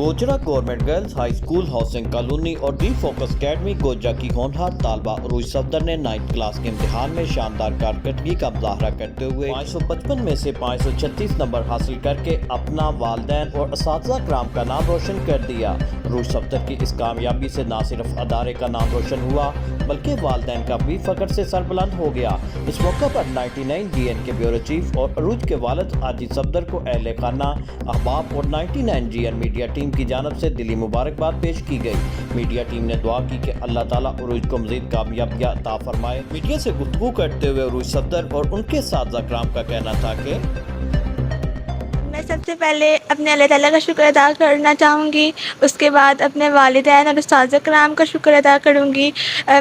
Gojra government girls high school housing colony और D focus academy गोजा की होनहार तालबा अरूज सफदर ने 9th क्लास के इम्तिहान में शानदार कारकर्दगी का मुजाहरा करते हुए 555 में से 536 नंबर हासिल करके अपना, वालिदैन और असातिज़ा कराम का नाम रोशन कर दिया। अरूज सफदर की इस कामयाबी से न सिर्फ अदारे का नाम रोशन हुआ बल्कि वालिदैन का भी फख्र से सरबुलंद हो गया। इस मौका पर 99 GN के ब्यूरो चीफ और अरूज के वालिद हाजी सफदर को अहले खाना, अहबाब और 99 GN मीडिया टीम की जानब से दिली मुबारकबाद पेश की गई। मीडिया टीम ने दुआ की कि अल्लाह ताला अरूज को मज़ीद कामयाबियाँ अता फरमाए। मीडिया से गुफ्तगू करते हुए अरूज सफदर और उनके असातिज़ा कराम का कहना था कि मैं सबसे पहले अपने अल्लाह ताला का शुक्र अदा करना चाहूँगी, उसके बाद अपने वालिदैन और उस्ताद कराम का शुक्र अदा करूँगी।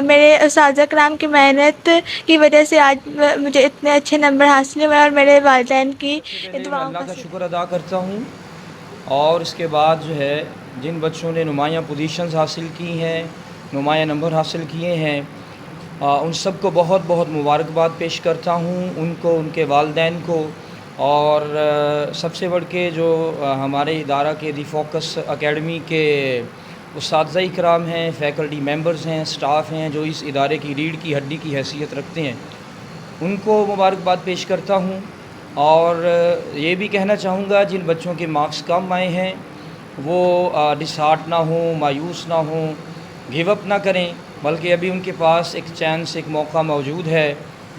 मेरे उस्ताद कराम की मेहनत की वजह से आज मुझे इतने अच्छे नंबर हासिल हुए और मेरे वालिदैन की दुआओं अल्लाह का शुक्र अदा करता हूँ। और इसके बाद जो है जिन बच्चों ने नुमायाँ पोजीशंस हासिल की हैं, नुमायाँ नंबर हासिल किए हैं, उन सब को बहुत बहुत मुबारकबाद पेश करता हूँ, उनको, उनके वालिदैन को। और सबसे बढ़ के जो हमारे इदारा के दी फोकस अकेडमी के उस्ताद कराम हैं, फैकल्टी मेंबर्स हैं, स्टाफ हैं जो इस इदारे की रीढ़ की हड्डी की हैसियत रखते हैं, उनको मुबारकबाद पेश करता हूँ। और ये भी कहना चाहूँगा जिन बच्चों के मार्क्स कम आए हैं वो डिसहार्ट ना हो, मायूस ना हो, गिव अप ना करें, बल्कि अभी उनके पास एक चांस, एक मौका मौजूद है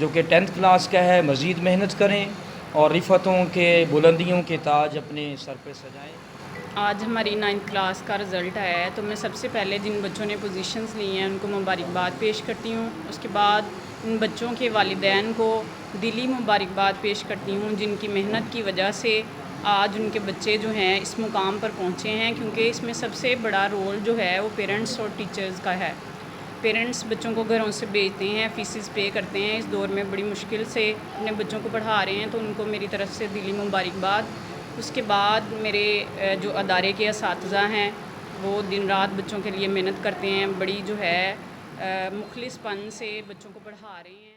जो कि 10th क्लास का है। मज़ीद मेहनत करें और रिफ़तों के, बुलंदियों के ताज अपने सर पे सजाएं। आज हमारी 9th क्लास का रिज़ल्ट आया है, तो मैं सबसे पहले जिन बच्चों ने पोजीशंस ली हैं उनको मुबारकबाद पेश करती हूँ। उसके बाद उन बच्चों के वालिदैन को दिली मुबारकबाद पेश करती हूँ जिनकी मेहनत की वजह से आज उनके बच्चे जो हैं इस मुकाम पर पहुँचे हैं, क्योंकि इसमें सबसे बड़ा रोल जो है वो पेरेंट्स और टीचर्स का है। पेरेंट्स बच्चों को घरों से भेजते हैं, फ़ीसेस पे करते हैं, इस दौर में बड़ी मुश्किल से अपने बच्चों को पढ़ा रहे हैं, तो उनको मेरी तरफ़ से दिली मुबारकबाद। उसके बाद मेरे जो अदारे के असातिज़ा हैं वो दिन रात बच्चों के लिए मेहनत करते हैं, बड़ी जो है मुखलिसपन से बच्चों को पढ़ा रहे हैं।